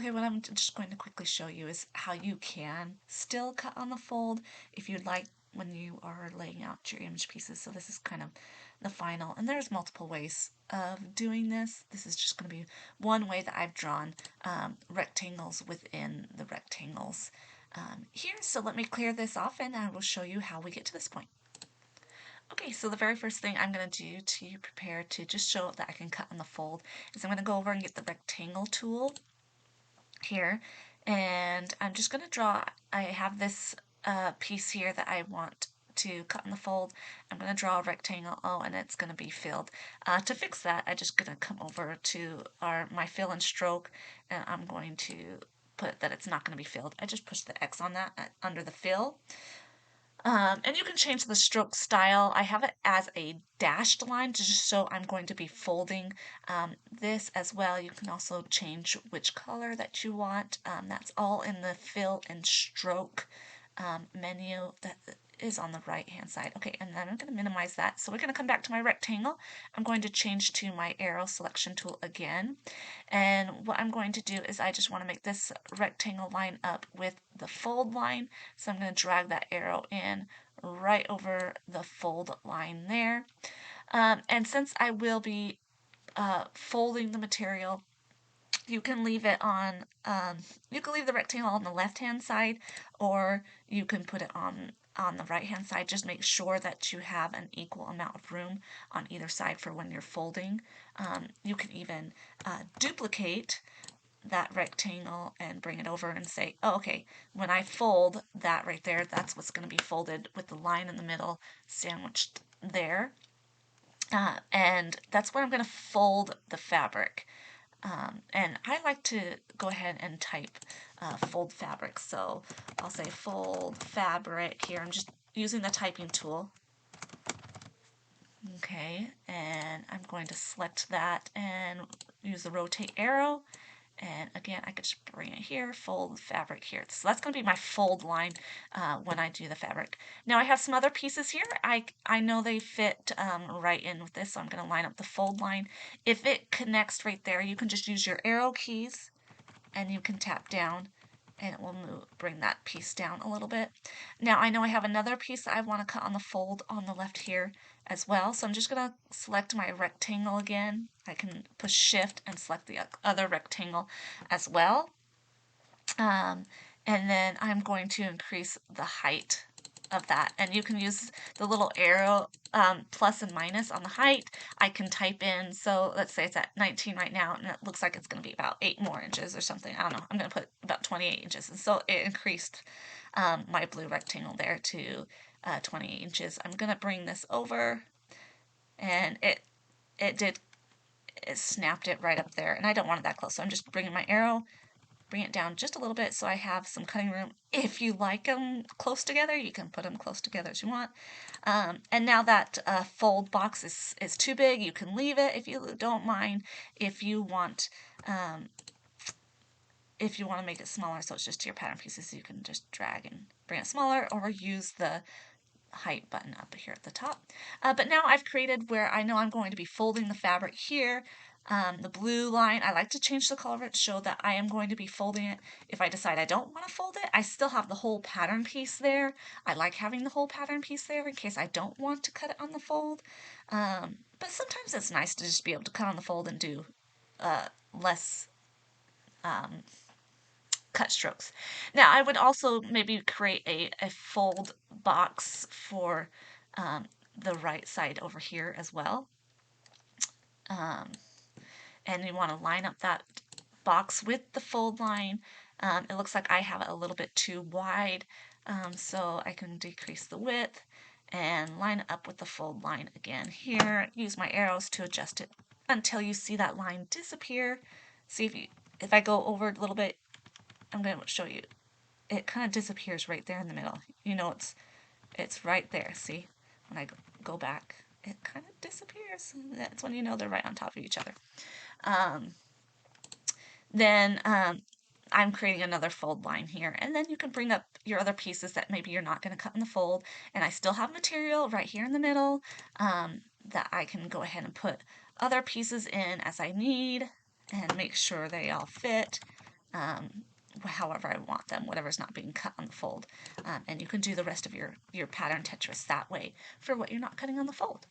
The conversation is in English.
Okay, what I'm just going to quickly show you is how you can still cut on the fold if you'd like when you are laying out your image pieces. So this is kind of the final, and there's multiple ways of doing this. This is just going to be one way that I've drawn rectangles within the rectangles here. So let me clear this off and I will show you how we get to this point. Okay, so the very first thing I'm going to do to prepare to just show that I can cut on the fold is I'm going to go over and get the rectangle tool here, and I'm just going to draw. I have this piece here that I want to cut in the fold. I'm going to draw a rectangle, and it's going to be filled. To fix that, I'm just going to come over to my fill and stroke, and I'm going to put that it's not going to be filled. I just push the X on that under the fill. And you can change the stroke style. I have it as a dashed line to just show I'm going to be folding this as well. You can also change which color that you want. That's all in the fill and stroke menu that is on the right hand side. Okay, and then I'm going to minimize that. So we're going to come back to my rectangle. I'm going to change to my arrow selection tool again. And what I'm going to do is I just want to make this rectangle line up with the fold line. So I'm going to drag that arrow in right over the fold line there. And since I will be folding the material, you can leave it on, you can leave the rectangle on the left-hand side, or you can put it on the right-hand side. Just make sure that you have an equal amount of room on either side for when you're folding. You can even duplicate that rectangle and bring it over and say, oh, okay, when I fold that right there, that's what's going to be folded with the line in the middle sandwiched there. And that's where I'm going to fold the fabric. And I like to go ahead and type fold fabric. So I'll say fold fabric here. I'm just using the typing tool. Okay, and I'm going to select that and use the rotate arrow. And again, I could just bring it here, fold fabric here. So that's going to be my fold line when I do the fabric. Now I have some other pieces here. I know they fit right in with this, so I'm going to line up the fold line. If it connects right there, you can just use your arrow keys and you can tap down and it will bring that piece down a little bit. Now I know I have another piece that I want to cut on the fold on the left here as well. So I'm just going to select my rectangle again. I can push shift and select the other rectangle as well. And then I'm going to increase the height of that. And you can use the little arrow plus and minus on the height. I can type in, so let's say it's at 19 right now, and it looks like it's going to be about 8 more inches or something. I don't know. I'm going to put about 28 inches. And so it increased my blue rectangle there to 28 inches. I'm going to bring this over, and it snapped it right up there. And I don't want it that close, so I'm just bringing my arrow, bring it down just a little bit so I have some cutting room. If you like them close together, you can put them close together as you want. And now that fold box is too big, you can leave it if you don't mind. If you want to make it smaller, so it's just your pattern pieces, you can just drag and bring it smaller, or use the height button up here at the top. But now I've created where I know I'm going to be folding the fabric here. The blue line, I like to change the color of it to show that I am going to be folding it. If I decide I don't want to fold it, I still have the whole pattern piece there. I like having the whole pattern piece there in case I don't want to cut it on the fold. But sometimes it's nice to just be able to cut on the fold and do less cut strokes. Now I would also maybe create a fold box for the right side over here as well. And you want to line up that box with the fold line. It looks like I have it a little bit too wide, so I can decrease the width and line it up with the fold line again here. Use my arrows to adjust it until you see that line disappear. See if I go over a little bit, I'm going to show you. It kind of disappears right there in the middle. You know, it's right there. See, when I go back, it kind of disappears. That's when you know they're right on top of each other. Then I'm creating another fold line here, and then you can bring up your other pieces that maybe you're not going to cut in the fold, and I still have material right here in the middle that I can go ahead and put other pieces in as I need and make sure they all fit. however I want them, whatever's not being cut on the fold. And you can do the rest of your pattern Tetris that way for what you're not cutting on the fold.